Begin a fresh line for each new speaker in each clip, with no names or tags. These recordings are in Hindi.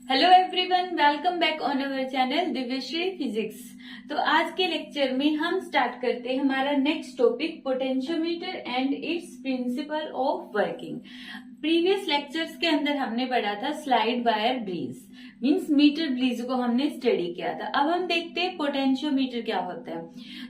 Hello everyone, welcome back on our channel Divyashree physics. तो आज के लेक्चर में हम स्टार्ट करते हैं हमारा next topic potentiometer and its principle of working. Previous lectures के अंदर हमने पढ़ा था slide wire bridge means metre bridge को हमने स्टडी किया था। अब हम देखते हैं पोटेंशियोमीटर क्या होता है।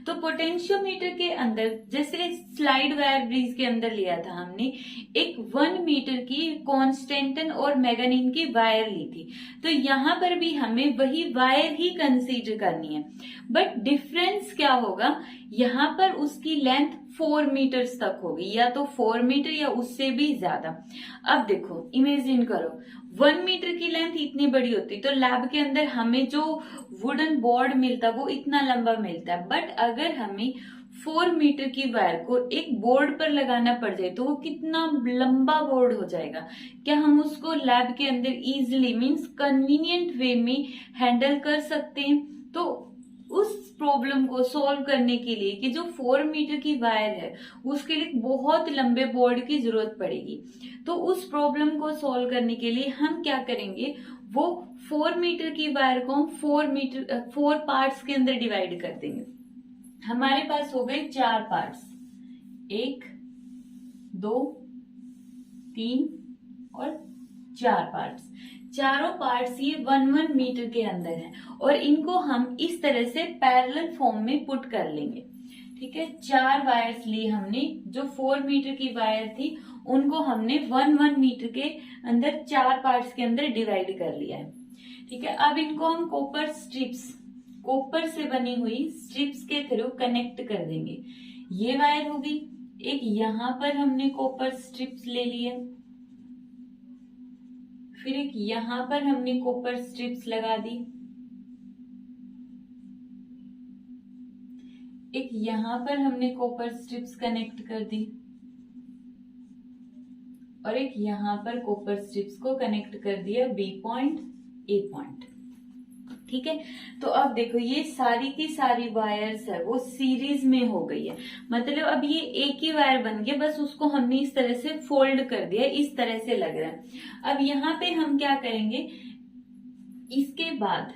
तो पोटेंशियोमीटर के अंदर जैसे स्लाइड वायर ब्रीज के अंदर लिया था हमने एक 1 मीटर की कॉन्स्टेंटन और मैग्नीन की वायर ली थी। तो यहाँ पर भी हमें वही वायर ही कंसीडर करनी है, बट डिफरेंस क्या होगा, यहाँ पर उसकी लेंथ 4 मीटर्स तक होगी, या तो 4 मीटर या उससे भी ज्यादा। अब देखो, इमेजिन करो 1 मीटर की लेंथ इतनी बड़ी होती तो लैब के अंदर हमें जो वुडन बोर्ड मिलता वो इतना लंबा मिलता है, बट अगर हमें 4 मीटर की वायर को एक बोर्ड पर लगाना पड़ जाए तो वो कितना लंबा बोर्ड हो जाएगा। क्या हम उसको लैब के अंदर इजीली मींस कन्वीनियंट वे में हैंडल कर सकते हैं? तो उस प्रॉब्लम को सॉल्व करने के लिए कि जो 4 मीटर की वायर है उसके लिए बहुत लंबे बोर्ड की जरूरत पड़ेगी। तो उस प्रॉब्लम को सॉल्व करने के लिए हम क्या करेंगे, वो 4 मीटर की वायर को हम 4 पार्ट्स के अंदर डिवाइड कर देंगे। हमारे पास हो गए 4 पार्ट्स, 1 2 3 और 4 पार्ट्स। चारों पार्ट्स ये 1 मीटर के अंदर है और इनको हम इस तरह से पैरेलल फॉर्म में पुट कर लेंगे। ठीक है, 4 वायर्स ली हमने, जो 4 मीटर की वायर थी उनको हमने 1 मीटर के अंदर 4 पार्ट्स के अंदर डिवाइड कर लिया है। ठीक है, अब इनको हम कॉपर से बनी हुई स्ट्रिप्स के थ्रू कनेक्ट कर देंगे। ये वायर होगी, एक यहाँ पर हमने कॉपर स्ट्रिप्स ले लिए, फिर एक यहाँ पर हमने कॉपर स्ट्रिप्स लगा दी, एक यहाँ पर हमने कॉपर स्ट्रिप्स कनेक्ट कर दी और एक यहाँ पर कॉपर स्ट्रिप्स को कनेक्ट कर दिया बी पॉइंट ए पॉइंट। ठीक है, तो अब देखो ये सारी की सारी वायर्स है वो सीरीज में हो गई है, मतलब अब ये एक ही वायर बन गया, बस उसको हमने इस तरह से फोल्ड कर दिया, इस तरह से लग रहा है। अब यहाँ पे हम क्या करेंगे, इसके बाद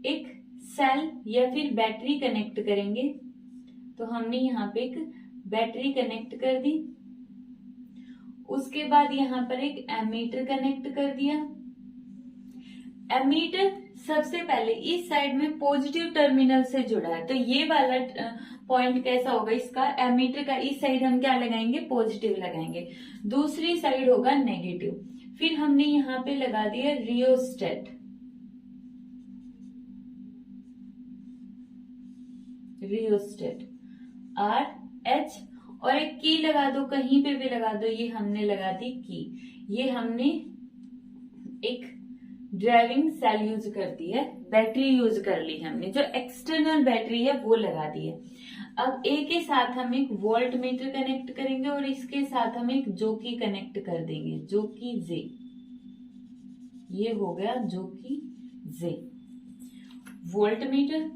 एक सेल या फिर बैटरी कनेक्ट करेंगे। तो हमने यहाँ पे एक बैटरी कनेक्ट कर दी, उसके बाद यहाँ पर एक एमीटर कनेक्ट कर दिया। एमीटर सबसे पहले इस साइड में पॉजिटिव टर्मिनल से जुड़ा है, तो ये वाला पॉइंट कैसा होगा इसका, एमीटर का इस साइड हम क्या लगाएंगे, पॉजिटिव लगाएंगे, दूसरी साइड होगा नेगेटिव। फिर हमने यहाँ पे लगा दिया रियोस्टेट, RH, और एक की लगा दो, कहीं पे भी लगा दो, ये हमने लगा दी की। ये हमने एक ड्राइविंग सेल यूज कर दी है, बैटरी यूज कर ली हमने, जो एक्सटर्नल बैटरी है वो लगा दी है। अब ए के साथ हम एक वोल्ट मीटर कनेक्ट करेंगे और इसके साथ हम एक जोकी कनेक्ट कर देंगे, जोकी जे। ये हो गया जोकी जे वोल्ट मीटर।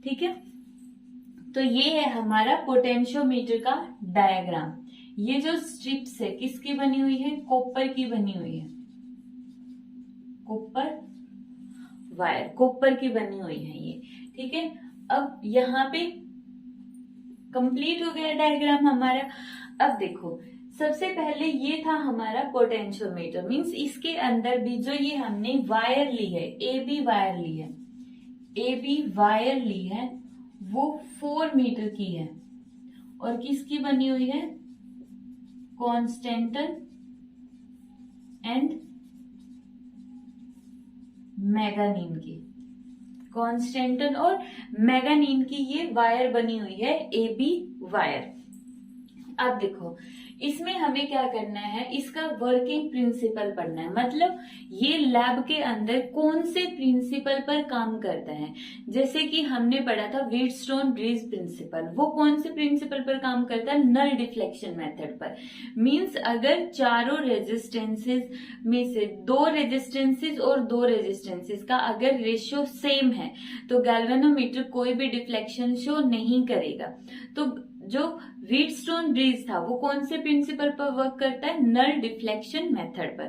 ठीक है, तो ये है हमारा पोटेंशियोमीटर का डायग्राम। ये जो स्ट्रिप्स है किसकी बनी हुई है, कॉपर की बनी हुई है, कॉपर वायर, कॉपर की बनी हुई है ये। ठीक है, अब यहाँ पे कंप्लीट हो गया डायग्राम हमारा। अब देखो, सबसे पहले ये था हमारा पोटेंशियोमीटर, मींस इसके अंदर भी जो ये हमने वायर ली है, AB वायर ली है, AB वायर ली है, वो 4 मीटर की है और किसकी बनी हुई है, कॉन्स्टेंटन एंड मैग्नीन की, कॉन्स्टेंटन और मैग्नीन की ये वायर बनी हुई है, AB वायर। अब देखो, इसमें हमें क्या करना है, इसका वर्किंग प्रिंसिपल पढ़ना है, मतलब ये लैब के अंदर कौन से प्रिंसिपल पर काम करता है। जैसे कि हमने पढ़ा था व्हीटस्टोन ब्रिज प्रिंसिपल, वो कौन से प्रिंसिपल पर काम करता है, नल डिफ्लेक्शन मेथड पर। मींस अगर चारों रेजिस्टेंसेस में से 2 रेजिस्टेंसेस और 2 रेजिस्टेंसेस का अगर रेशियो सेम है तो गैल्वेनोमीटर कोई भी डिफ्लेक्शन शो नहीं करेगा। तो जो व्हीटस्टोन ब्रिज था वो कौन से प्रिंसिपल पर वर्क करता है, नल डिफ्लेक्शन मेथड पर।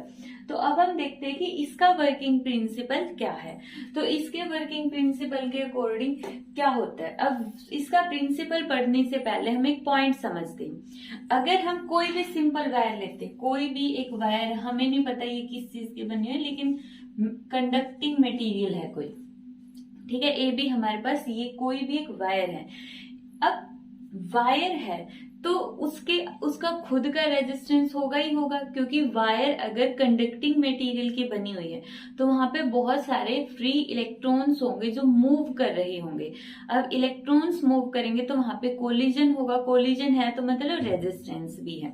तो अब हम देखते हैं कि इसका वर्किंग प्रिंसिपल क्या है। तो इसके वर्किंग प्रिंसिपल के अकॉर्डिंग क्या होता है, अब इसका प्रिंसिपल पढ़ने से पहले हम एक पॉइंट समझते हैं। अगर हम कोई भी सिंपल वायर लेते हैं, कोई भी एक वायर, हमें नहीं पता ये किस चीज की बनी है लेकिन कंडक्टिंग मटेरियल है कोई, ठीक है, ए बी हमारे पास ये कोई भी एक वायर है। अब वायर है तो उसका खुद का रेजिस्टेंस होगा ही होगा, क्योंकि वायर अगर कंडक्टिंग मटेरियल की बनी हुई है तो वहां पे बहुत सारे फ्री इलेक्ट्रॉन्स होंगे जो मूव कर रहे होंगे। अब इलेक्ट्रॉन्स मूव करेंगे तो वहां पे कोलिजन होगा, कोलिजन है तो मतलब रेजिस्टेंस भी है,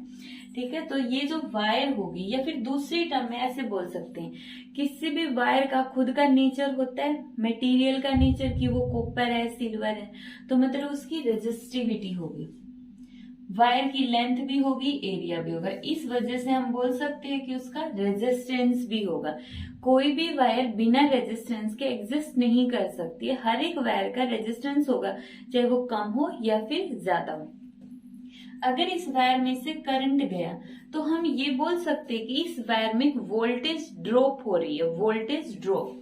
ठीक है। तो ये जो वायर होगी, या फिर दूसरी टर्म में ऐसे बोल सकते हैं, किसी भी वायर का खुद का नेचर होता है, मटेरियल का नेचर कि वो कॉपर है, सिल्वर है, तो मतलब उसकी रेजिस्टिविटी होगी, वायर की लेंथ भी होगी, एरिया भी होगा। इस वजह से हम बोल सकते हैं कि उसका रेजिस्टेंस भी होगा। कोई भी वायर बिना रेजिस्टेंस के एग्जिस्ट नहीं कर सकती है, हर एक वायर का रेजिस्टेंस होगा, चाहे वो कम हो या फिर ज्यादा हो। अगर इस वायर में से करंट गया तो हम ये बोल सकते हैं कि इस वायर में वोल्टेज ड्रॉप हो रही है, voltage drop.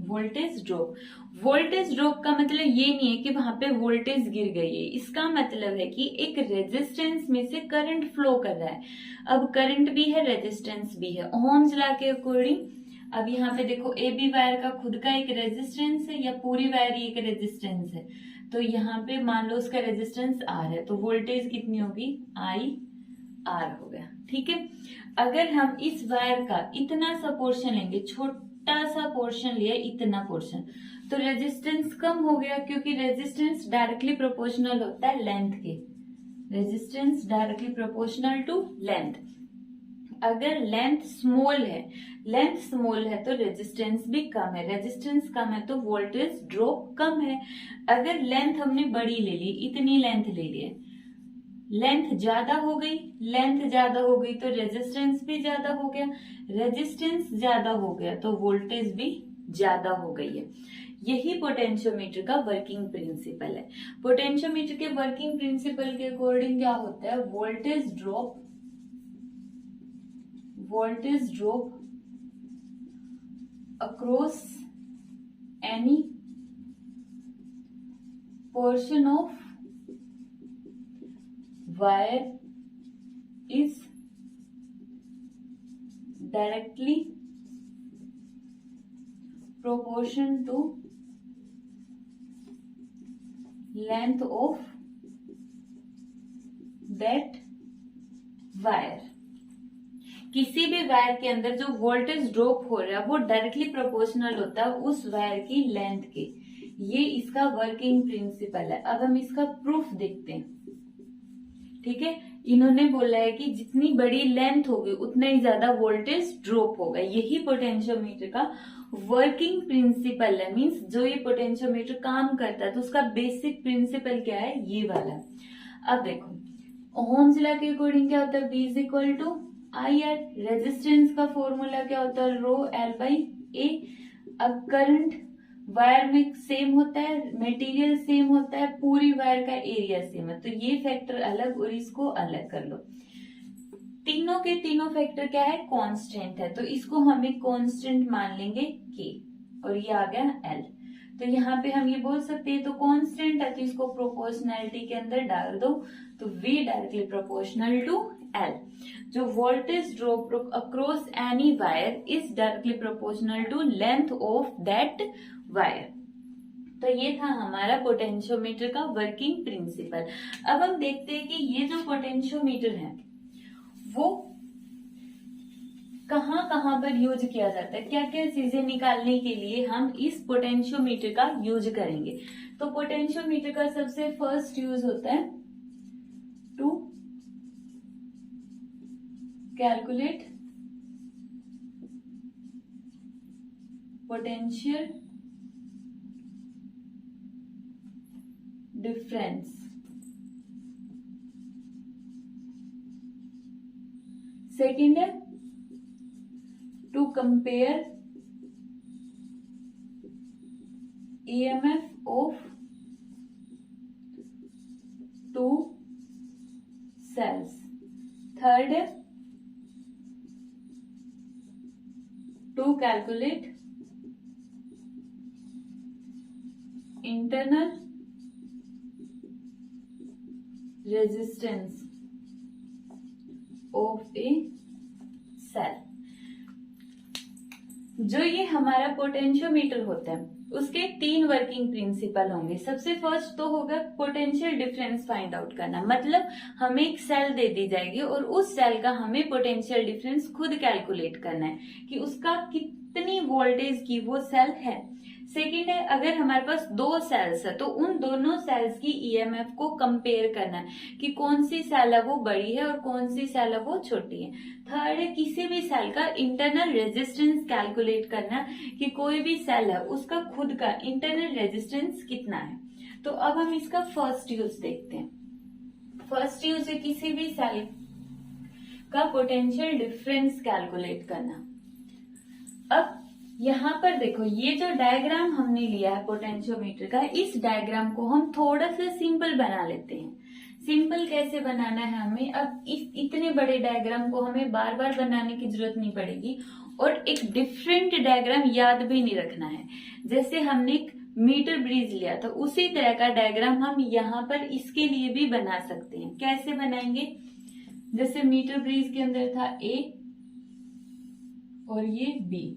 Voltage drop, voltage drop का मतलब ये नहीं है कि वहां पे वोल्टेज गिर गई है, इसका मतलब है कि एक रेजिस्टेंस में से करंट फ्लो कर रहा है। अब करंट भी है, रेजिस्टेंस भी है, ओम्स लॉ के अकॉर्डिंग। अब यहाँ पे देखो ए बी वायर का खुद का एक रेजिस्टेंस है, या पूरी वायर ही एक रेजिस्टेंस है, तो यहाँ पे मान लो उसका रेजिस्टेंस आर है, तो वोल्टेज कितनी होगी, आई आर हो गया, ठीक है। अगर हम इस वायर का इतना सा पोर्शन लेंगे, छोटा सा पोर्शन लिया, इतना पोर्शन, तो रेजिस्टेंस कम हो गया, क्योंकि रेजिस्टेंस डायरेक्टली प्रोपोर्शनल होता है लेंथ के, resistance directly proportional to length. अगर लेंथ स्मॉल है, लेंथ स्मॉल है तो रेजिस्टेंस भी कम है, रेजिस्टेंस कम है तो वोल्टेज ड्रॉप कम है। अगर लेंथ हमने बड़ी ले ली, इतनी लेंथ ले ली, लेंथ ज्यादा हो गई, लेंथ ज्यादा हो गई तो रेजिस्टेंस भी ज्यादा हो गया, रेजिस्टेंस ज्यादा हो गया तो वोल्टेज भी ज्यादा हो गई है। यही पोटेंशियोमीटर का वर्किंग प्रिंसिपल है। पोटेंशियोमीटर के वर्किंग प्रिंसिपल के अकॉर्डिंग क्या होता है, voltage drop across any portion of wire is directly proportion to length of that wire। किसी भी वायर के अंदर जो वोल्टेज ड्रॉप हो रहा है वो डायरेक्टली प्रोपोर्शनल होता है उस वायर की लेंथ के। ये इसका वर्किंग प्रिंसिपल है। अब हम इसका प्रूफ देखते हैं, ठीक है। इन्होंने बोला है कि जितनी बड़ी लेंथ होगी उतना ही ज्यादा वोल्टेज ड्रॉप होगा। यही पोटेंशियोमीटर का वर्किंग प्रिंसिपल है, मीन्स जो ये पोटेंशियोमीटर काम करता है तो उसका बेसिक प्रिंसिपल क्या है, ये वाला। अब देखो ओहम्स लॉ के अकॉर्डिंग क्या होता है, V is equal to I R. Resistance का फॉर्मूला क्या होता है, रो एल बाई ए। अब करंट वायर में सेम होता है, मटेरियल सेम होता है, पूरी वायर का एरिया सेम है, तो ये फैक्टर अलग और इसको अलग कर लो। तीनों के तीनों फैक्टर क्या है, कांस्टेंट है, तो इसको हम एक कांस्टेंट मान लेंगे K, और ये आ गया L। तो यहाँ पे हम ये बोल सकते हैं तो कांस्टेंट है तो इसको प्रोपोर्शनैलिटी के अंदर डाल दो, तो V directly proportional to L। जो voltage drop across any wire is directly proportional to length of that wire. तो ये था हमारा पोटेंशियोमीटर का वर्किंग प्रिंसिपल। अब हम देखते हैं कि ये जो पोटेंशियोमीटर है वो कहाँ कहाँ पर यूज किया जाता है, क्या क्या चीजें निकालने के लिए हम इस पोटेंशियोमीटर का यूज करेंगे। तो पोटेंशियोमीटर का सबसे फर्स्ट यूज होता है to calculate potential difference. Second है to compare EMF of two cells. Third, to calculate internal resistance of a cell. जो ये हमारा पोटेंशियोमीटर होता है उसके 3 वर्किंग प्रिंसिपल होंगे। सबसे फर्स्ट तो होगा पोटेंशियल डिफरेंस फाइंड आउट करना, मतलब हमें एक सेल दे दी जाएगी और उस सेल का हमें पोटेंशियल डिफरेंस खुद कैलकुलेट करना है कि उसका कितनी वोल्टेज की वो सेल है। सेकेंड है, अगर हमारे पास 2 सेल्स है तो उन दोनों सेल्स की ईएमएफ को कंपेयर करना है कि कौन सी सेल है वो बड़ी है और कौन सी सेल है वो छोटी है। थर्ड है, किसी भी सेल का इंटरनल रेजिस्टेंस कैलकुलेट करना कि कोई भी सेल है उसका खुद का इंटरनल रेजिस्टेंस कितना है। तो अब हम इसका फर्स्ट यूज देखते हैं। फर्स्ट यूज है किसी भी सेल का पोटेंशियल डिफरेंस कैलकुलेट करना। अब यहाँ पर देखो, ये जो डायग्राम हमने लिया है पोटेंशियोमीटर का, इस डायग्राम को हम थोड़ा सा सिंपल बना लेते हैं। सिंपल कैसे बनाना है हमें, अब इस इतने बड़े डायग्राम को हमें बार बार बनाने की जरूरत नहीं पड़ेगी और एक डिफरेंट डायग्राम याद भी नहीं रखना है। जैसे हमने एक मीटर ब्रिज लिया था उसी तरह का डायग्राम हम यहाँ पर इसके लिए भी बना सकते हैं। कैसे बनाएंगे, जैसे मीटर ब्रिज के अंदर था A और ये B,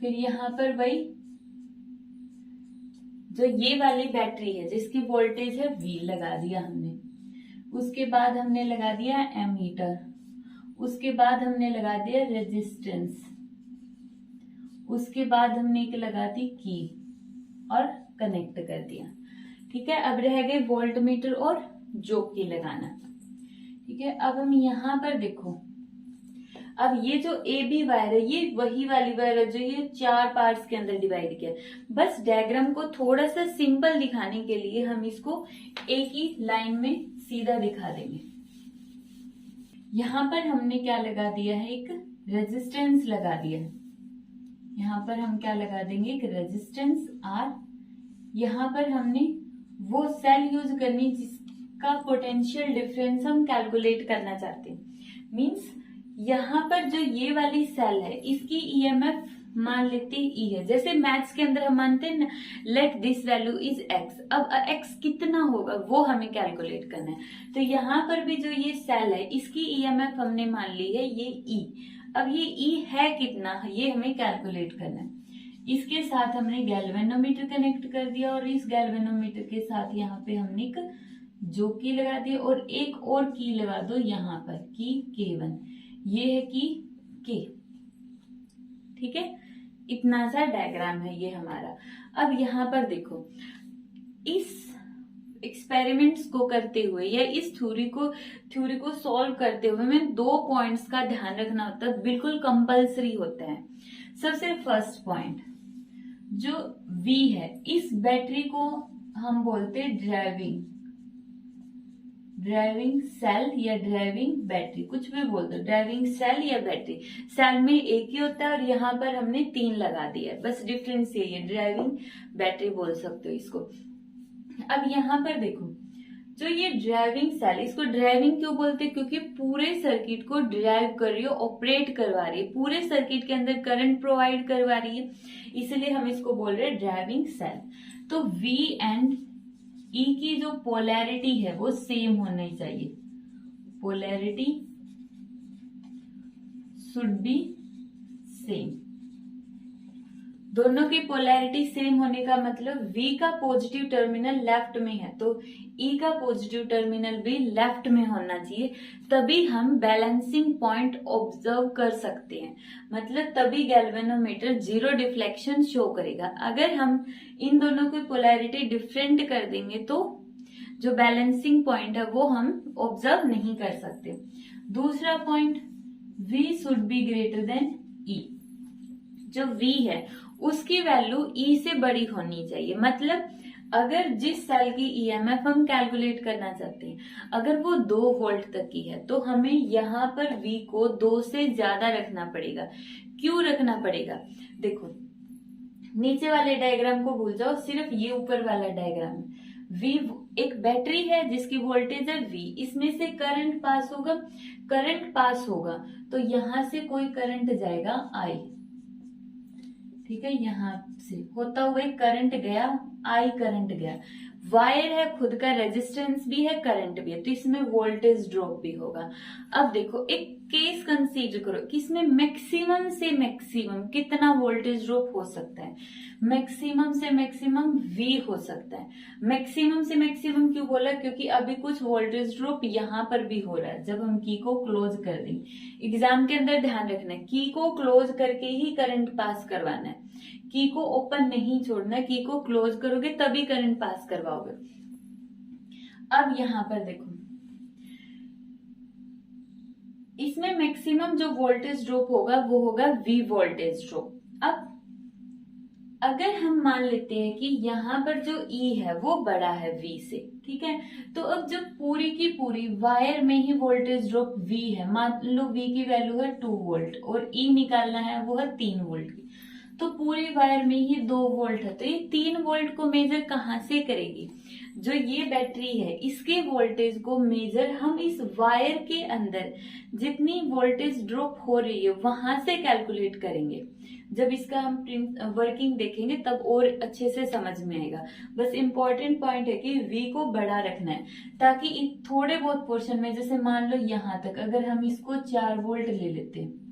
फिर यहाँ पर वही जो ये वाली बैटरी है जिसकी वोल्टेज है V लगा दिया हमने। उसके बाद हमने लगा दिया एमीटर, उसके बाद हमने लगा दिया रेजिस्टेंस, उसके बाद हमने एक लगा दी की और कनेक्ट कर दिया। ठीक है, अब रह गए वोल्ट मीटर और जोकी लगाना। ठीक है, अब हम यहाँ पर देखो, अब ये जो ए बी वायर है ये वही वाली वायर है जो ये 4 पार्ट्स के अंदर डिवाइड किया। बस डायग्राम को थोड़ा सा सिंपल दिखाने के लिए हम इसको एक ही लाइन में सीधा दिखा देंगे। यहाँ पर हमने क्या लगा दिया है, एक रेजिस्टेंस लगा दिया है। यहाँ पर हम क्या लगा देंगे, एक रेजिस्टेंस R। यहाँ पर हमने वो सेल यूज करनी जिसका पोटेंशियल डिफरेंस हम कैलकुलेट करना चाहते हैं। मीन्स यहाँ पर जो ये वाली सेल है इसकी ईएमएफ मान लेते ई है। जैसे मैथ्स के अंदर हम मानते हैं ना, let this value is x. अब एक्स कितना होगा वो हमें कैलकुलेट करना है। तो यहाँ पर भी जो ये सेल है इसकी ईएमएफ हमने मान ली है ये ई। अब ये ई है कितना, ये हमें कैलकुलेट करना है। इसके साथ हमने गैल्वेनोमीटर कनेक्ट कर दिया और इस गैल्वेनोमीटर के साथ यहाँ पे हमने एक जो की लगा दी और एक और की लगा दो यहाँ पर, की K1, ये है कि K। ठीक है, इतना सा डायग्राम है ये हमारा। अब यहाँ पर देखो, इस एक्सपेरिमेंट्स को करते हुए या इस थ्योरी को सॉल्व करते हुए हमें 2 पॉइंट्स का ध्यान रखना होता है, बिल्कुल कंपलसरी होता है। सबसे फर्स्ट पॉइंट जो V है, इस बैटरी को हम बोलते हैं ड्राइविंग सेल या ड्राइविंग बैटरी, कुछ भी बोल दो, ड्राइविंग सेल या बैटरी। सेल में एक ही होता है और यहाँ पर हमने 3 लगा दिया है, बस डिफरेंस यही है, ड्राइविंग बैटरी बोल सकते हो इसको। अब यहाँ पर देखो, जो ये ड्राइविंग सेल, इसको ड्राइविंग क्यों बोलते हैं, क्योंकि पूरे सर्किट को ड्राइव कर रही है, ऑपरेट करवा रही है, पूरे सर्किट के अंदर करंट प्रोवाइड करवा रही है, इसलिए हम इसको बोल रहे हैं ड्राइविंग सेल। तो V एंड E की जो पोलैरिटी है वो सेम होनी चाहिए। Polarity should be same. दोनों की पोलैरिटी सेम होने का मतलब V का पॉजिटिव टर्मिनल लेफ्ट में है तो E का पॉजिटिव टर्मिनल भी लेफ्ट में होना चाहिए, तभी हम बैलेंसिंग पॉइंट ऑब्जर्व कर सकते हैं। मतलब तभी गैल्वेनोमीटर 0 डिफ्लेक्शन शो करेगा। अगर हम इन दोनों की पोलैरिटी डिफरेंट कर देंगे तो जो बैलेंसिंग पॉइंट है वो हम ऑब्जर्व नहीं कर सकते। दूसरा point, V should be greater than E। जो V है उसकी वैल्यू E से बड़ी होनी चाहिए। मतलब अगर जिस सेल की ईएमएफ हम कैलकुलेट करना चाहते हैं, अगर वो 2 वोल्ट तक की है, तो हमें यहाँ पर V को 2 से ज्यादा रखना पड़ेगा। क्यों रखना पड़ेगा? देखो, नीचे वाले डायग्राम को भूल जाओ, सिर्फ ये ऊपर वाला डायग्राम है। V एक बैटरी है जिसकी वोल्टेज है V, इसमें से करंट पास होगा तो यहां से कोई करंट जाएगा I, ठीक है, यहां से होता हुआ करंट गया, I करंट गया। वायर है, खुद का रेजिस्टेंस भी है, करंट भी है, तो इसमें वोल्टेज ड्रॉप भी होगा। अब देखो, एक केस कंसीडर करो कि इसमें मैक्सिमम से मैक्सिमम कितना वोल्टेज ड्रॉप हो सकता है। मैक्सिमम से मैक्सिमम V हो सकता है। मैक्सिमम से मैक्सिमम क्यों बोला? क्योंकि अभी कुछ वोल्टेज ड्रॉप यहाँ पर भी हो रहा है जब हम की को क्लोज कर देंगे। एग्जाम के अंदर ध्यान रखना है, की को क्लोज करके ही करंट पास करवाना है, की को ओपन नहीं छोड़ना, की को क्लोज करोगे तभी करंट पास करवाओगे। अब यहां पर देखो, इसमें मैक्सिमम जो वोल्टेज ड्रॉप होगा वो होगा V वोल्टेज ड्रॉप। अब अगर हम मान लेते हैं कि यहाँ पर जो E है वो बड़ा है V से, ठीक है, तो अब जब पूरी की पूरी वायर में ही वोल्टेज ड्रॉप V है, मान लो V की वैल्यू है 2 वोल्ट और E निकालना है वो है 3 वोल्ट की, तो पूरी वायर में ही 2 वोल्ट है, तो ये 3 वोल्ट को मेजर कहाँ से करेगी? जो ये बैटरी है इसके वोल्टेज को मेजर हम इस वायर के अंदर जितनी वोल्टेज ड्रॉप हो रही है वहां से कैलकुलेट करेंगे। जब इसका हम वर्किंग देखेंगे तब और अच्छे से समझ में आएगा। बस इम्पोर्टेंट पॉइंट है कि V को बड़ा रखना है ताकि थोड़े बहुत पोर्शन में, जैसे मान लो यहाँ तक अगर हम इसको 4 वोल्ट ले लेते हैं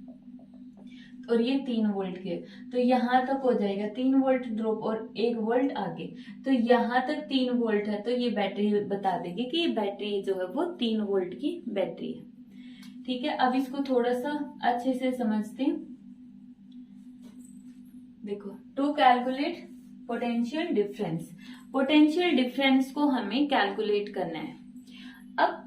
और ये 3 वोल्ट के, तो यहाँ तक हो जाएगा 3 वोल्ट ड्रॉप और 1 वोल्ट आगे, तो यहाँ तक 3 वोल्ट है, तो ये बैटरी बता देगी कि ये बैटरी जो है वो 3 वोल्ट की बैटरी है। ठीक है, अब इसको थोड़ा सा अच्छे से समझते हैं। देखो, to calculate potential difference, potential difference को हमें कैलकुलेट करना है। अब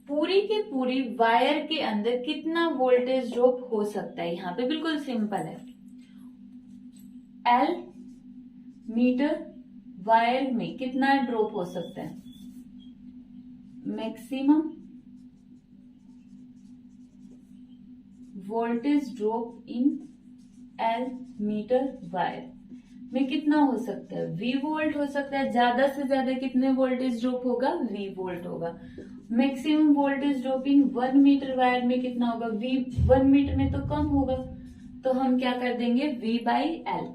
पूरी की पूरी वायर के अंदर कितना वोल्टेज ड्रॉप हो सकता है, यहाँ पे बिल्कुल सिंपल है। L मीटर वायर में कितना ड्रॉप हो सकता है? Maximum voltage drop in L metre wire में कितना हो सकता है? V वोल्ट हो सकता है। ज्यादा से ज्यादा कितने वोल्टेज ड्रॉप होगा? V वोल्ट होगा। Maximum voltage drop in 1 metre wire में कितना होगा? V 1 मीटर में तो कम होगा, तो हम क्या कर देंगे? V by L।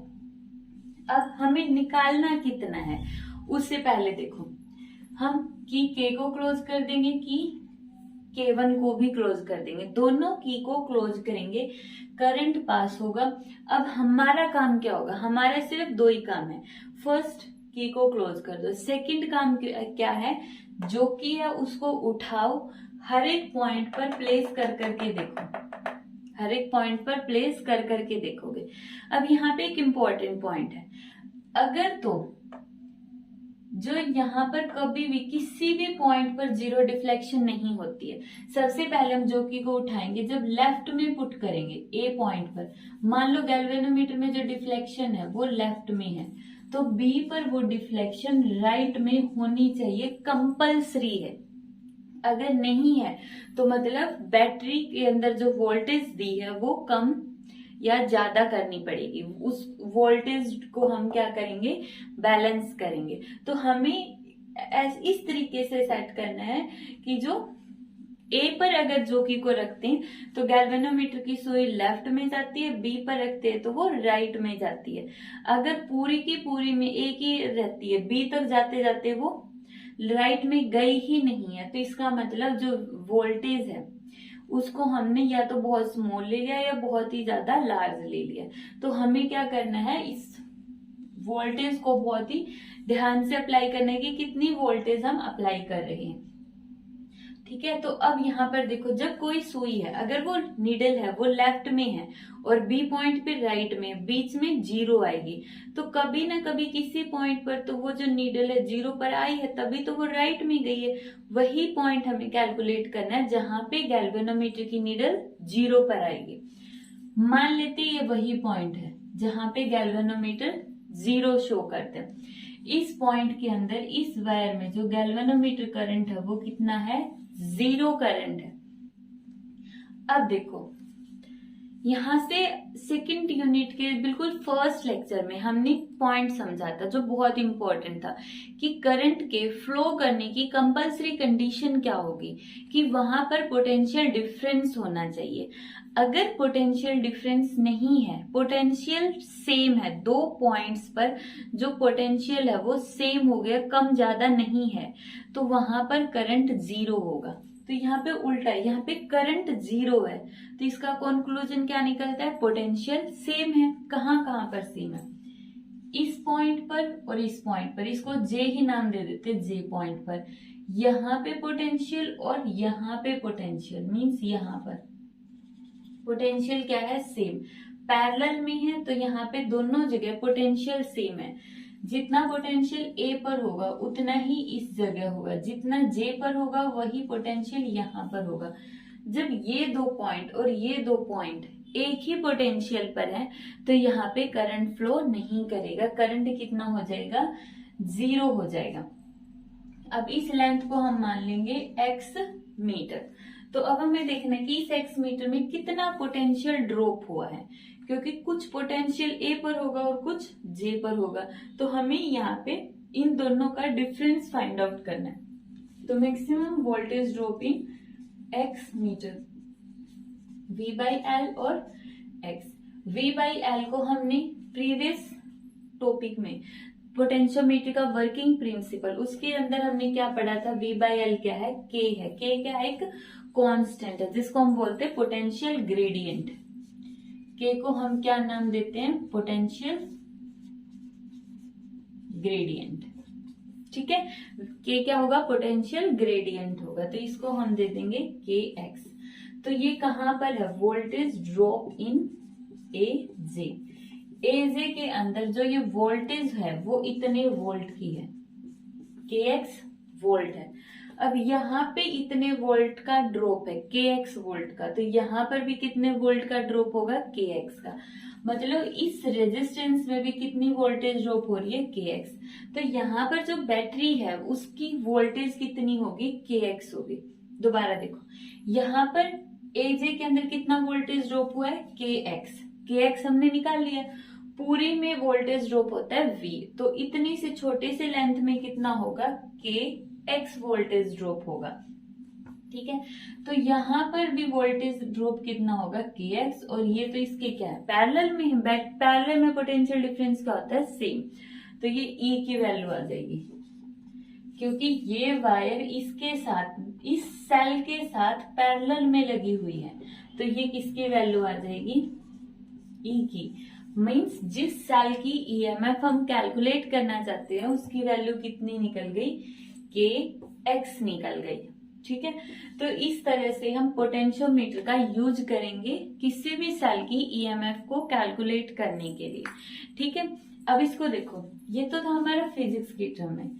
अब हमें निकालना कितना है उससे पहले देखो, हम की K को क्लोज कर देंगे, की K1 को भी क्लोज कर देंगे, दोनों की को क्लोज करेंगे, करंट पास होगा। अब हमारा काम क्या होगा? हमारा सिर्फ 2 ही काम है। फर्स्ट, की को क्लोज कर दो। सेकंड काम क्या है? जो की है उसको उठाओ, हर एक पॉइंट पर प्लेस कर करके देखो, हर एक पॉइंट पर प्लेस कर करके देखोगे। अब यहाँ पे एक इम्पोर्टेंट पॉइंट है, अगर तो जो यहाँ पर कभी भी किसी भी पॉइंट पर जीरो डिफ्लेक्शन नहीं होती है, सबसे पहले हम जोकी को उठाएंगे, जब लेफ्ट में पुट करेंगे ए पॉइंट पर, मान लो गैल्वेनोमीटर में जो डिफ्लेक्शन है वो लेफ्ट में है, तो बी पर वो डिफ्लेक्शन राइट में होनी चाहिए, कंपल्सरी है। अगर नहीं है तो मतलब बैटरी के अंदर जो वोल्टेज दी है वो कम या ज्यादा करनी पड़ेगी, उस वोल्टेज को हम क्या करेंगे? बैलेंस करेंगे। तो हमें इस तरीके से सेट करना है कि जो ए पर अगर जोकी को रखते हैं तो गैल्वेनोमीटर की सुई लेफ्ट में जाती है, बी पर रखते हैं तो वो राइट में जाती है। अगर पूरी की पूरी में ए की रहती है, बी तक जाते जाते वो राइट में गई ही नहीं है, तो इसका मतलब जो वोल्टेज है उसको हमने या तो बहुत स्मॉल ले लिया या बहुत ही ज्यादा लार्ज ले लिया। तो हमें क्या करना है? इस वोल्टेज को बहुत ही ध्यान से अप्लाई करना है कि कितनी वोल्टेज हम अप्लाई कर रहे हैं। ठीक है, तो अब यहाँ पर देखो, जब कोई सुई है, अगर वो नीडल है वो लेफ्ट में है और बी पॉइंट पे राइट में, बीच में जीरो आएगी, तो कभी ना कभी किसी पॉइंट पर तो वो जो नीडल है जीरो पर आई है, तभी तो वो राइट में गई है। वही पॉइंट हमें कैलकुलेट करना है जहां पे गैल्वेनोमीटर की नीडल जीरो पर आएगी। मान लेते ये वही पॉइंट है जहां पे गैल्वेनोमीटर 0 शो करते हैं। इस पॉइंट के अंदर इस वायर में जो गैल्वेनोमीटर करंट है वो कितना है, 0 करंट है। अब देखो यहां से सेकंड यूनिट के बिल्कुल फर्स्ट लेक्चर में हमने पॉइंट समझा था जो बहुत इंपॉर्टेंट था कि करंट के फ्लो करने की कंपल्सरी कंडीशन क्या होगी, कि वहां पर पोटेंशियल डिफरेंस होना चाहिए। अगर पोटेंशियल डिफरेंस नहीं है, पोटेंशियल सेम है, दो पॉइंट्स पर जो पोटेंशियल है वो सेम हो गया, कम ज्यादा नहीं है, तो वहां पर करंट 0 होगा। तो यहाँ पे उल्टा है, यहाँ पे करंट 0 है, तो इसका कंक्लूजन क्या निकलता है, पोटेंशियल सेम है। कहाँ कहाँ पर सेम है, इस पॉइंट पर और इस पॉइंट पर, इसको जे ही नाम दे देते, जे पॉइंट पर यहाँ पे पोटेंशियल और यहाँ पे पोटेंशियल, मींस यहाँ पर पोटेंशियल क्या है, सेम, पैरेलल में है, तो यहाँ पे दोनों जगह पोटेंशियल सेम है। जितना पोटेंशियल ए पर होगा उतना ही इस जगह होगा, जितना जे पर होगा वही पोटेंशियल यहाँ पर होगा। जब ये दो पॉइंट और ये दो पॉइंट एक ही पोटेंशियल पर है तो यहाँ पे करंट फ्लो नहीं करेगा, करंट कितना हो जाएगा, 0 हो जाएगा। अब इस लेंथ को हम मान लेंगे x मीटर। तो अब हमें देखना है कि इस x मीटर में कितना पोटेंशियल ड्रॉप हुआ है, क्योंकि कुछ पोटेंशियल ए पर होगा और कुछ जे पर होगा, तो हमें यहाँ पे इन दोनों का डिफरेंस फाइंड आउट करना है। तो maximum voltage drop in x metre, v by L और x। v बाई एल को हमने प्रीवियस टॉपिक में पोटेंशियोमीटर का वर्किंग प्रिंसिपल, उसके अंदर हमने क्या पढ़ा था, v बाई एल क्या है, k है। k क्या है, एक कांस्टेंट है जिसको हम बोलते हैं पोटेंशियल ग्रेडियंट। k को हम क्या नाम देते हैं, पोटेंशियल ग्रेडियंट। ठीक है, k क्या होगा, पोटेंशियल ग्रेडियंट होगा, तो इसको हम दे देंगे kx। तो ये कहां पर है, वोल्टेज ड्रॉप इन AJ। AJ के अंदर जो ये वोल्टेज है वो इतने वोल्ट की है, kx वोल्ट है। अब यहाँ पे इतने वोल्ट का ड्रॉप है, kx वोल्ट का, तो यहाँ पर भी कितने वोल्ट का ड्रॉप होगा, kx का। मतलब इस रेजिस्टेंस में भी कितनी वोल्टेज ड्रॉप हो रही है, kx। तो यहाँ पर जो बैटरी है उसकी वोल्टेज कितनी होगी, kx होगी। दोबारा देखो, यहाँ पर AJ के अंदर कितना वोल्टेज ड्रॉप हुआ है, kx। kx हमने निकाल लिया, पूरी में वोल्टेज ड्रॉप होता है V, तो इतनी से छोटे से लेंथ में कितना होगा, kx वोल्टेज ड्रॉप होगा। ठीक है, तो यहाँ पर भी वोल्टेज ड्रॉप कितना होगा, kx, और ये तो इसके क्या है, पैरेलल में है, पैरेलल में पोटेंशियल डिफरेंस क्या होता है, सेम, तो ये E की वैल्यू आ जाएगी, क्योंकि ये वायर इसके साथ, इस सेल के साथ पैरेलल में लगी हुई है, तो ये किसकी वैल्यू आ जाएगी, E की। मीन्स जिस सेल की EMF हम कैलकुलेट करना चाहते हैं उसकी वैल्यू कितनी निकल गई, kx निकल गई। ठीक है, तो इस तरह से हम पोटेंशियोमीटर का यूज करेंगे किसी भी सेल की EMF को कैलकुलेट करने के लिए। ठीक है, अब इसको देखो, ये तो था हमारा फिजिक्स की टर्म में।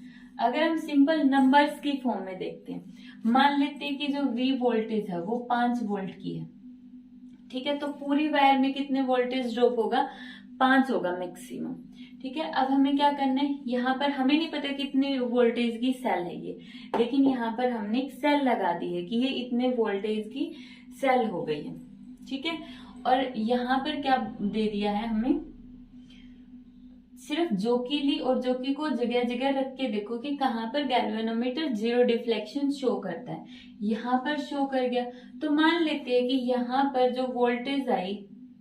अगर हम सिंपल नंबर्स की फॉर्म में देखते हैं, मान लेते हैं कि जो V वोल्टेज है वो 5 वोल्ट की है। ठीक है, तो पूरी वायर में कितने वोल्टेज ड्रॉप होगा, 5 होगा मैक्सिमम। ठीक है, अब हमें क्या करना है, यहाँ पर हमें नहीं पता कितने वोल्टेज की सेल है ये, लेकिन यहाँ पर हमने एक सेल लगा दी है कि ये इतने वोल्टेज की सेल हो गई है। ठीक है, और यहाँ पर क्या दे दिया है हमें, सिर्फ जोकीली और जोकी को जगह जगह रख के देखो कि कहाँ पर गैल्वेनोमीटर 0 डिफ्लेक्शन शो करता है। यहाँ पर शो कर गया, तो मान लेते हैं कि यहाँ पर जो वोल्टेज आई,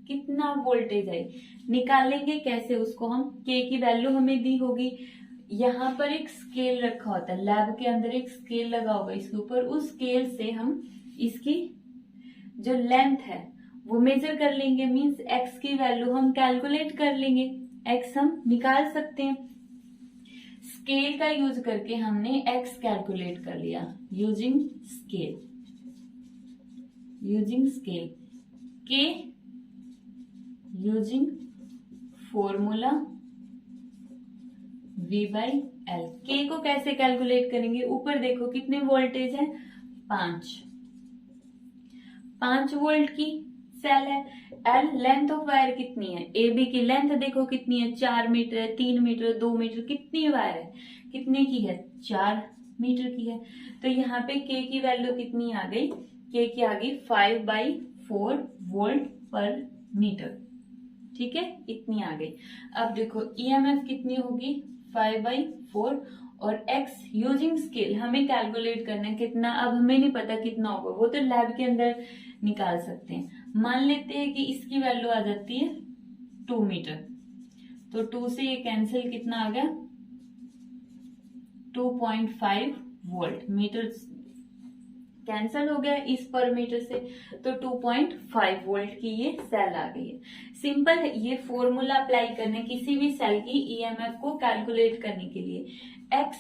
कितना वोल्टेज आई, निकालेंगे कैसे उसको हम, k की वैल्यू हमें दी होगी। यहाँ पर एक स्केल रखा होता है, लैब के अंदर एक स्केल लगा होगा इसके ऊपर, उस स्केल से हम इसकी जो लेंथ है वो मेजर कर लेंगे, मीन्स x की वैल्यू हम कैलकुलेट कर लेंगे, x हम निकाल सकते हैं। स्केल का यूज करके हमने x कैलकुलेट कर लिया using scale, k using formula V by L. k को कैसे कैलकुलेट करेंगे, ऊपर देखो कितने वोल्टेज है, 5 वोल्ट की सेल है। एल लेंथ ऑफ वायर कितनी है, ए बी की लेंथ देखो कितनी है, 4 मीटर है, 3 मीटर, 2 मीटर, कितनी वायर है, कितने की है, 4 मीटर की है। तो यहाँ पे के की वैल्यू कितनी आ गई, के की आ गई 5/4 वोल्ट पर मीटर। ठीक है, इतनी आ गई। अब देखो ईएमएफ कितनी होगी, 5/4 और एक्स यूजिंग स्केल हमें कैलकुलेट करना है कितना। अब हमें नहीं पता कितना होगा, वो तो लैब के अंदर निकाल सकते हैं। मान लेते हैं कि इसकी वैल्यू आ जाती है 2 मीटर, तो 2 से ये कैंसिल, कितना आ गया 2.5 वोल्ट। मीटर कैंसल हो गया इस पर मीटर से, तो 2.5 वोल्ट की ये सेल आ गई है। सिंपल ये फॉर्मूला अप्लाई करने किसी भी सेल की ईएमएफ को कैलकुलेट करने के लिए। एक्स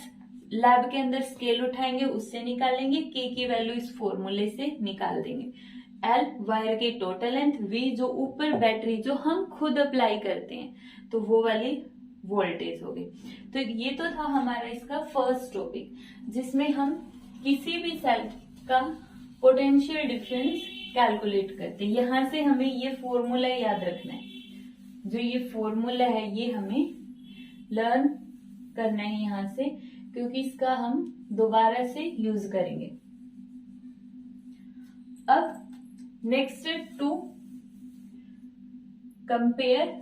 लैब के अंदर स्केल उठाएंगे, उससे निकालेंगे, के की वैल्यू इस फॉर्मूले से निकाल देंगे। एल वायर की टोटल लेंथ, वी जो ऊपर बैटरी जो हम खुद अप्लाई करते हैं, तो वो वाली वोल्टेज हो गई। तो ये तो था हमारा इसका फर्स्ट टॉपिक, जिसमें हम किसी भी सेल का पोटेंशियल डिफरेंस कैलकुलेट करते हैं। यहां से हमें ये फॉर्मूला याद रखना है, जो ये फॉर्मूला है ये हमें लर्न करना है यहां से, क्योंकि इसका हम दोबारा से यूज करेंगे। अब next to compare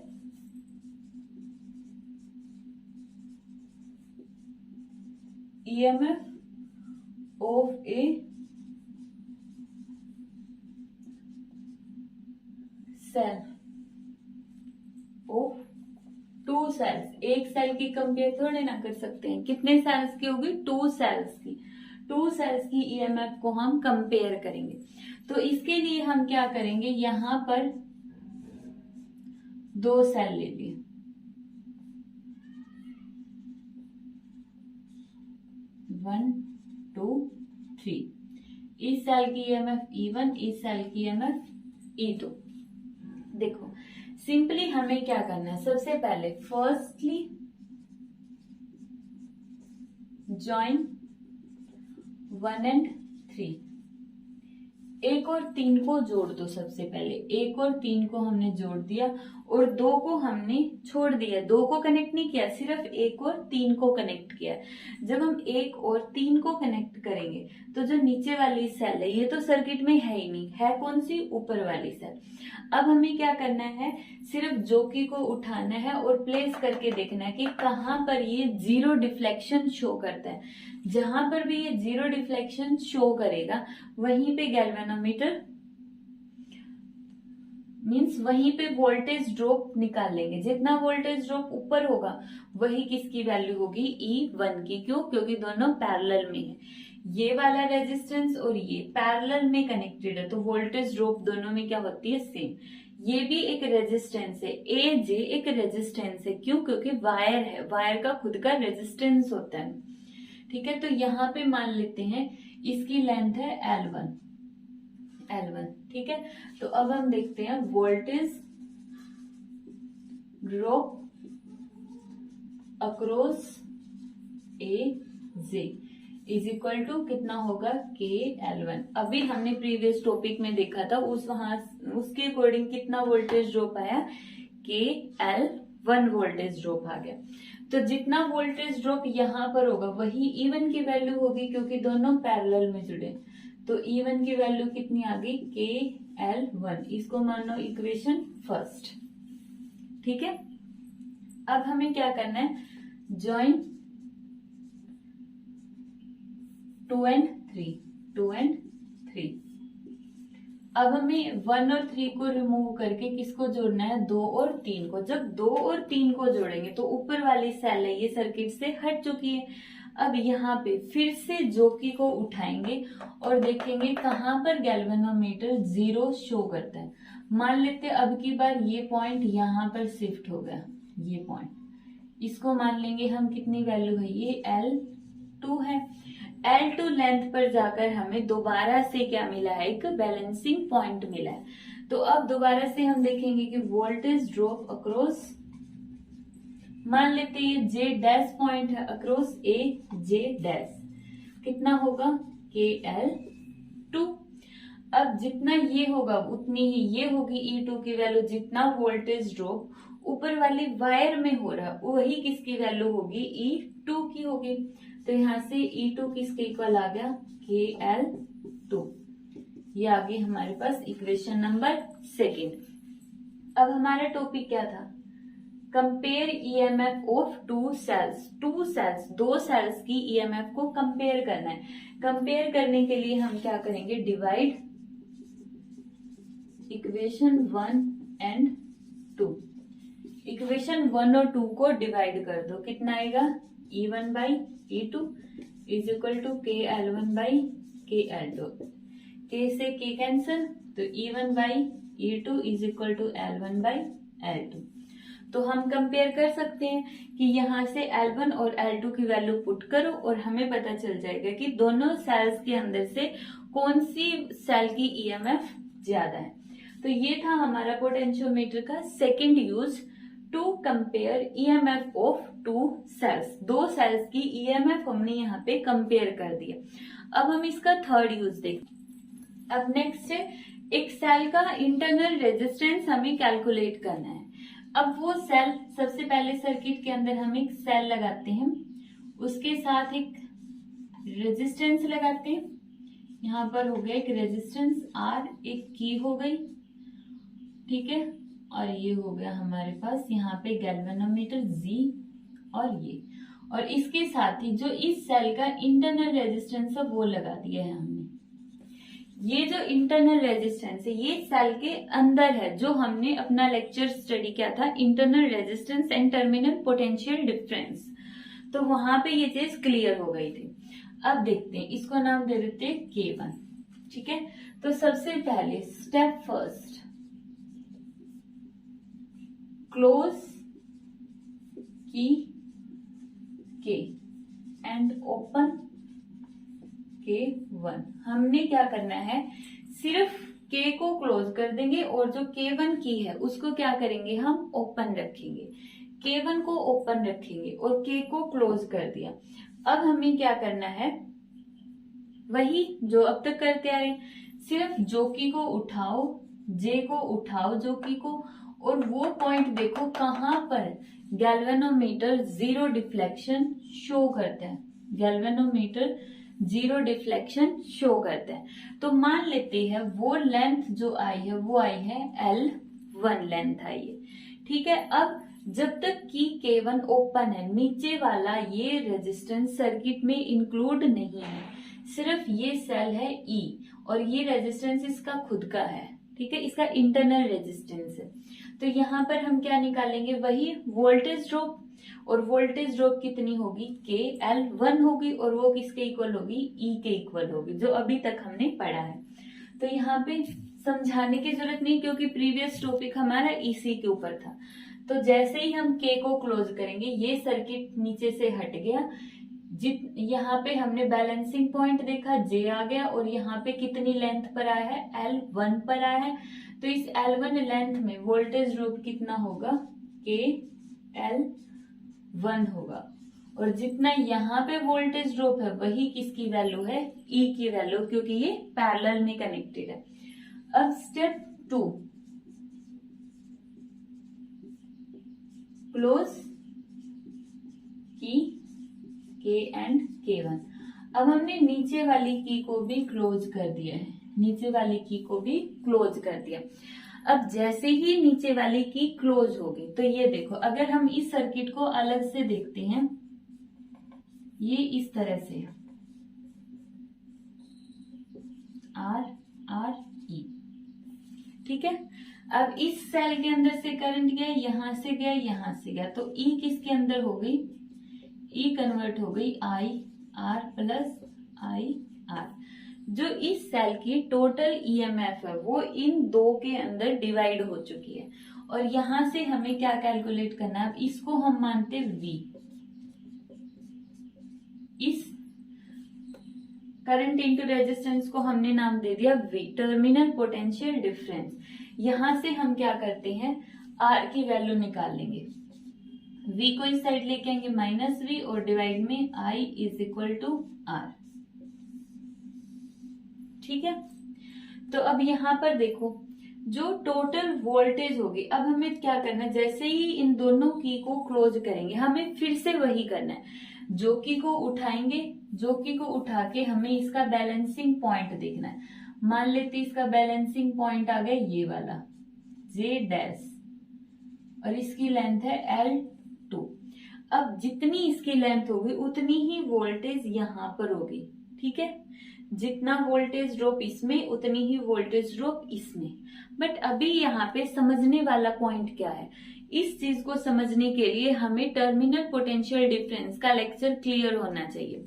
EMF of a cell of 2 cells. एक सेल की कंपेयर थोड़े ना कर सकते हैं, कितने सेल्स की होगी, 2 सेल्स की। 2 सेल्स की ईएमएफ को हम कंपेयर करेंगे। तो इसके लिए हम क्या करेंगे, यहां पर 2 सेल ले लिए, वन 2 3। इस सेल की ईएमएफ E1, इस सेल की ईएमएफ E2। देखो सिंपली हमें क्या करना है, सबसे पहले फर्स्टली जॉइन 1 and 3। 1 और 3 को जोड़ दो। सबसे पहले 1 और 3 को हमने जोड़ दिया और 2 को हमने छोड़ दिया। 2 को कनेक्ट नहीं किया, सिर्फ 1 और 3 को कनेक्ट किया। जब हम 1 और 3 को कनेक्ट करेंगे तो जो नीचे वाली सेल है, ये तो सर्किट में है ही नहीं, है कौन सी, ऊपर वाली सेल। अब हमें क्या करना है, सिर्फ जोकी को उठाना है और प्लेस करके देखना है कि कहां पर ये जीरो डिफ्लेक्शन शो करता है। जहां पर भी ये जीरो डिफ्लेक्शन शो करेगा वहीं पे गैल्वेनोमीटर मीन्स वहीं पे वोल्टेज ड्रॉप निकाल लेंगे। जितना वोल्टेज ड्रॉप ऊपर होगा वही किसकी वैल्यू होगी, E1 की। क्यों, क्योंकि दोनों पैरेलल में है। ये वाला रेजिस्टेंस और ये पैरेलल में कनेक्टेड है, तो वोल्टेज ड्रॉप दोनों में क्या होती है, सेम। ये भी एक रेजिस्टेंस है, AJ एक रेजिस्टेंस है। क्यों, क्योंकि वायर है, वायर का खुद का रेजिस्टेंस होता है। ठीक है, तो यहाँ पे मान लेते हैं इसकी लेंथ है L1। ठीक है, तो अब हम देखते हैं voltage drop across AJ is equal to कितना होगा, KL1। अभी हमने प्रीवियस टॉपिक में देखा था, उसके अकॉर्डिंग कितना वोल्टेज ड्रॉप आया, KL1 वोल्टेज ड्रॉप आ गया। तो जितना वोल्टेज ड्रॉप यहाँ पर होगा वही E1 की वैल्यू होगी, क्योंकि दोनों पैरेलल में जुड़े। तो E1 की वैल्यू कितनी आ गई, KL1। इसको मानो इक्वेशन फर्स्ट। ठीक है, अब हमें क्या करना है, ज्वाइन 2 and 3। अब हमें 1 और 3 को रिमूव करके किसको जोड़ना है, 2 और 3 को। जब 2 और 3 को जोड़ेंगे तो ऊपर वाली सेल है ये सर्किट से हट चुकी है। अब यहाँ पे फिर से जोकी को उठाएंगे और देखेंगे कहाँ पर गैल्वेनोमीटर जीरो शो करता है। मान लेते अब की बार ये पॉइंट यहाँ पर शिफ्ट हो गया, ये पॉइंट, इसको मान लेंगे हम कितनी वैल्यू है, ये L2 है। L2 लेंथ पर जाकर हमें दोबारा से क्या मिला है, एक बैलेंसिंग पॉइंट मिला है। तो अब दोबारा से हम देखेंगे कि वोल्टेज ड्रॉप अक्रॉस, मान लेते हैं ये J डैश पॉइंट है, अक्रॉस AJ डैश कितना होगा, KL2। अब जितना ये होगा उतनी ही ये होगी E2 की वैल्यू, जितना वोल्टेज ड्रॉप ऊपर वाली वायर में हो रहा वही किसकी वैल्यू होगी, E2 की होगी। तो यहाँ से E2 किसके इक्वल आ गया, KL2। ये आ गई हमारे पास इक्वेशन नंबर सेकेंड। अब हमारा टॉपिक क्या था, compare EMF of two cells. दो सेल्स की ईएमएफ को कंपेयर करना है। कंपेयर करने के लिए हम क्या करेंगे, डिवाइड इक्वेशन 1 एंड 2। इक्वेशन 1 और 2 को डिवाइड कर दो, कितना आएगा, E1 by E2 is equal to KL1 by KL2। K से K कैंसिल, तो E1 by E2 is equal to L1 by L2। तो हम कंपेयर कर सकते हैं कि यहाँ से L1 और L2 की वैल्यू पुट करो और हमें पता चल जाएगा कि दोनों सेल्स के अंदर से कौन सी सेल की ईएमएफ ज्यादा है। तो ये था हमारा पोटेंशियोमीटर का second use, to compare EMF of two cells. दो सेल्स की ईएमएफ हमने यहाँ पे कंपेयर कर दिया। अब हम इसका थर्ड यूज देखें। अब नेक्स्ट है, एक सेल का इंटरनल रेजिस्टेंस हमें कैलकुलेट करना है। अब वो सेल, सबसे पहले सर्किट के अंदर हम एक सेल लगाते हैं, उसके साथ एक रेजिस्टेंस लगाते हैं। यहाँ पर हो गया एक रेजिस्टेंस R, एक की हो गई, ठीक है, और ये हो गया हमारे पास यहाँ पे गैल्वेनोमीटर G, और इसके साथ ही जो इस सेल का इंटरनल रेजिस्टेंस है वो लगा दिया है हमने। ये जो इंटरनल रेजिस्टेंस है ये सेल के अंदर है, जो हमने अपना लेक्चर स्टडी किया था, internal resistance and terminal potential difference. तो वहां पे ये चीज क्लियर हो गई थी। अब देखते हैं, इसको नाम दे देते हैं K1, ठीक है। तो सबसे पहले स्टेप फर्स्ट, क्लोज की K एंड ओपन K1। हमने क्या करना है, सिर्फ K को क्लोज कर देंगे और जो K1 की है उसको क्या करेंगे, हम ओपन रखेंगे। K1 को ओपन रखेंगे और K को क्लोज कर दिया। अब हमें क्या करना है, वही जो अब तक करते आ रहे, सिर्फ जोकी को उठाओ, J को उठाओ जोकी को, और वो पॉइंट देखो कहां पर गैल्वेनोमीटर जीरो डिफ्लेक्शन शो करता है। गैल्वेनोमीटर जीरो डिफ्लेक्शन शो करता है। तो मान लेते हैं वो लेंथ जो आई है वो आई है L1 लेंथ आई है, ठीक है। अब जब तक कि K1 ओपन है, नीचे वाला ये रेजिस्टेंस सर्किट में इंक्लूड नहीं है, सिर्फ ये सेल है E और ये रेजिस्टेंस इसका खुद का है, ठीक है, इसका इंटरनल रेजिस्टेंस है। तो यहाँ पर हम क्या निकालेंगे, वही वोल्टेज ड्रॉप, और वोल्टेज ड्रॉप कितनी होगी, KL1 होगी, और वो किसके इक्वल होगी, E के इक्वल होगी, जो अभी तक हमने पढ़ा है। तो यहाँ पे समझाने की जरूरत नहीं, क्योंकि प्रीवियस टॉपिक हमारा इसी के ऊपर था। तो जैसे ही हम K को क्लोज करेंगे, ये सर्किट नीचे से हट गया, यहाँ पे हमने बैलेंसिंग पॉइंट देखा, J आ गया, और यहाँ पे कितनी लेंथ पर आया है, L1 पर आया है। तो इस L1 लेंथ में वोल्टेज ड्रॉप कितना होगा, KL1 होगा, और जितना यहाँ पे वोल्टेज ड्रॉप है वही किसकी वैल्यू है, E की वैल्यू, क्योंकि ये पैरेलल में कनेक्टेड है। अब स्टेप 2, क्लोज की K एंड K1। अब हमने नीचे वाली की को भी क्लोज कर दिया है, नीचे वाली की को भी क्लोज कर दिया। अब जैसे ही नीचे वाली की क्लोज होगी, तो ये देखो, अगर हम इस सर्किट को अलग से देखते हैं, ये इस तरह से R E, ठीक है। अब इस सेल के अंदर से करंट गया, यहां से गया, यहां से गया, तो E किसके अंदर हो गई, E कन्वर्ट हो गई IR प्लस IR। जो इस सेल की टोटल EMF है वो इन दो के अंदर डिवाइड हो चुकी है, और यहां से हमें क्या कैलकुलेट करना है, इसको हम मानते V, इस करंट इंटू रेजिस्टेंस को हमने नाम दे दिया V, टर्मिनल पोटेंशियल डिफरेंस। यहां से हम क्या करते हैं, R की वैल्यू निकाल लेंगे, V को इस साइड लेके आएंगे -V, और डिवाइड में I is equal to R, ठीक है। तो अब यहाँ पर देखो जो टोटल वोल्टेज होगी, अब हमें क्या करना है, जैसे ही इन दोनों की को क्लोज करेंगे हमें फिर से वही करना है, जो की को उठाएंगे, जो की को उठा के हमें इसका बैलेंसिंग पॉइंट देखना है। मान लेते इसका बैलेंसिंग पॉइंट आ गया ये वाला जे डैश, और इसकी लेंथ है L2। अब जितनी इसकी लेंथ होगी उतनी ही वोल्टेज यहाँ पर होगी, ठीक है, जितना वोल्टेज ड्रॉप इसमें उतनी ही वोल्टेज ड्रॉप इसमें। बट अभी यहाँ पे समझने वाला पॉइंट क्या है, इस चीज को समझने के लिए हमें टर्मिनल पोटेंशियल डिफरेंस का लेक्चर क्लियर होना चाहिए।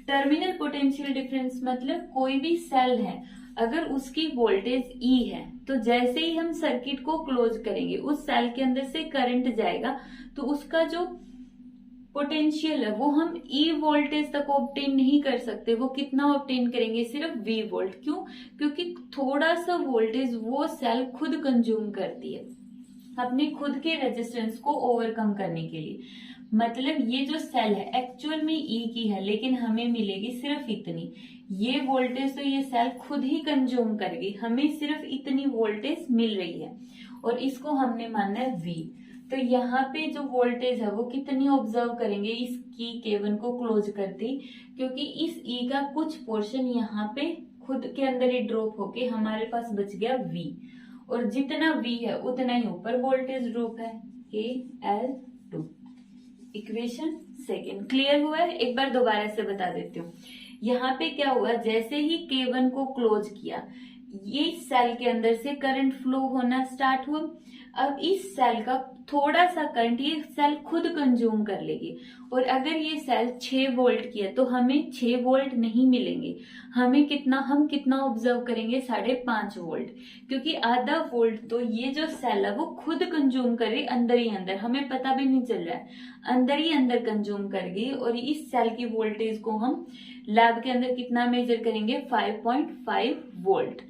टर्मिनल पोटेंशियल डिफरेंस मतलब कोई भी सेल है अगर उसकी वोल्टेज E है तो जैसे ही हम सर्किट को क्लोज करेंगे उस सेल के अंदर से करंट जाएगा, तो उसका जो पोटेंशियल है वो हम E वोल्टेज तक ऑब्टेन नहीं कर सकते। वो कितना ऑब्टेन करेंगे, सिर्फ V वोल्ट। क्यों? क्योंकि थोड़ा सा वोल्टेज वो सेल खुद कंज्यूम करती है अपने खुद के रेजिस्टेंस को ओवरकम करने के लिए। मतलब ये जो सेल है एक्चुअल में E की है, लेकिन हमें मिलेगी सिर्फ इतनी। ये वोल्टेज तो ये सेल खुद ही कंज्यूम करेगी, हमें सिर्फ इतनी वोल्टेज मिल रही है और इसको हमने माना है V। तो यहाँ पे जो वोल्टेज है वो कितनी ऑब्जर्व करेंगे इस की K1 को क्लोज करते ही, क्योंकि इस E का कुछ पोर्शन यहाँ पे खुद के अंदर ही ड्रॉप होके हमारे पास बच गया V, और जितना V है उतना ही ऊपर वोल्टेज ड्रॉप है KL2। इक्वेशन सेकेंड क्लियर हुआ है? एक बार दोबारा से बता देती हूँ। यहाँ पे क्या हुआ, जैसे ही K1 को क्लोज किया ये सेल के अंदर से करंट फ्लो होना स्टार्ट हुआ। अब इस सेल का थोड़ा सा करंट ये सेल खुद कंज्यूम कर लेगी, और अगर ये सेल 6 वोल्ट की है तो हमें 6 वोल्ट नहीं मिलेंगे, हमें हम कितना ऑब्जर्व करेंगे 5.5 वोल्ट, क्योंकि आधा वोल्ट तो ये जो सेल है वो खुद कंज्यूम कर रही अंदर ही अंदर, हमें पता भी नहीं चल रहा है, अंदर ही अंदर कंज्यूम कर गई। और इस सेल की वोल्टेज को हम लैब के अंदर कितना मेजर करेंगे 5.5 वोल्ट,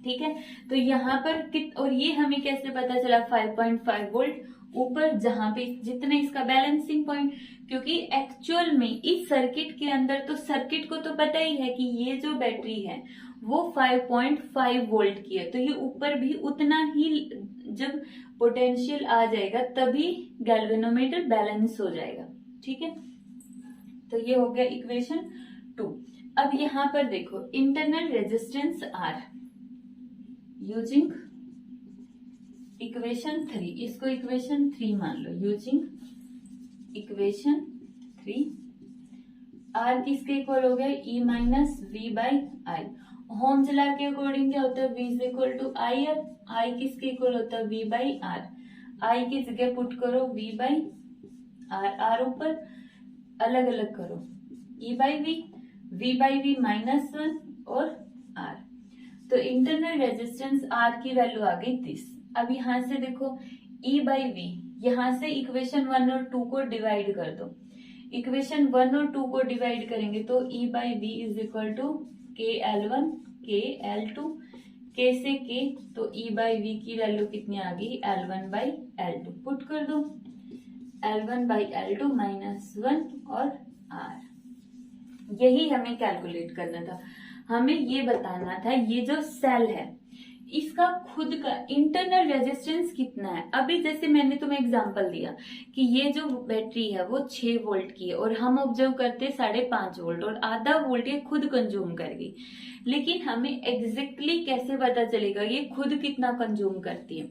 ठीक है। तो यहाँ पर और ये हमें कैसे पता चला 5.5 वोल्ट ऊपर, जहां पे जितना इसका बैलेंसिंग पॉइंट, क्योंकि एक्चुअल में इस सर्किट के अंदर तो सर्किट को तो पता ही है कि ये जो बैटरी है वो 5.5 वोल्ट की है, तो ये ऊपर भी उतना ही जब पोटेंशियल आ जाएगा तभी गैल्वेनोमीटर बैलेंस हो जाएगा, ठीक है। तो ये हो गया इक्वेशन 2। अब यहाँ पर देखो internal resistance R using equation 3, इसको इक्वेशन 3 मान लो। यूजिंग इक्वेशन 3 R किसके इक्वल हो गया E minus V by I। Ohm's law के अकॉर्डिंग क्या होता है V is equal to IR, I किसके इक्वल होता है V बाई R। I की जगह पुट करो V बाई R, R ऊपर अलग अलग करो E by V by V -1 और R। तो इंटरनल रेजिस्टेंस R की वैल्यू आ गई 30। अब यहाँ से देखो E बाई V, यहाँ से इक्वेशन 1 और 2 को डिवाइड कर दो। इक्वेशन 1 और 2 को डिवाइड करेंगे तो E by V is equal to KL1 KL2, K से K, तो E बाई V की वैल्यू कितनी आ गई L1 बाई L2। पुट कर दो L1 बाई L2 -1 और R। यही हमें कैलकुलेट करना था, हमें ये बताना था ये जो सेल है इसका खुद का इंटरनल रेजिस्टेंस कितना है। अभी जैसे मैंने तुम्हें एग्जांपल दिया कि ये जो बैटरी है वो 6 वोल्ट की है और हम ऑब्जर्व करते 5.5 वोल्ट, और आधा वोल्ट ये खुद कंज्यूम करेगी, लेकिन हमें एग्जैक्टली कैसे पता चलेगा ये खुद कितना कंज्यूम करती है,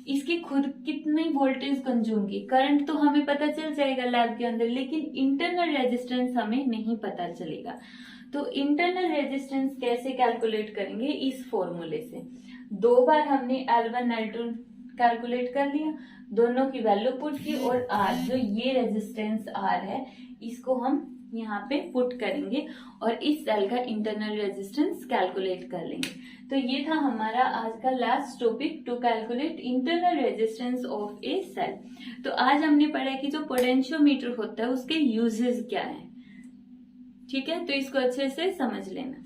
इसकी खुद कितनी वोल्टेज कंज्यूम की। करंट तो हमें पता चल जाएगा लैब के अंदर, लेकिन इंटरनल रेजिस्टेंस हमें नहीं पता चलेगा। तो इंटरनल रेजिस्टेंस कैसे कैलकुलेट करेंगे, इस फॉर्मूले से। 2 बार हमने L1 L2 कैलकुलेट कर लिया, दोनों की वैल्यू पुट की, और R जो ये रेजिस्टेंस R है इसको हम यहाँ पे पुट करेंगे और इस सेल का इंटरनल रेजिस्टेंस कैलकुलेट कर लेंगे। तो ये था हमारा आज का last topic, to calculate internal resistance of a cell. तो आज हमने पढ़ा कि जो पोटेंशियोमीटर होता है उसके यूजेस क्या है, ठीक है। तो इसको अच्छे से समझ लेना।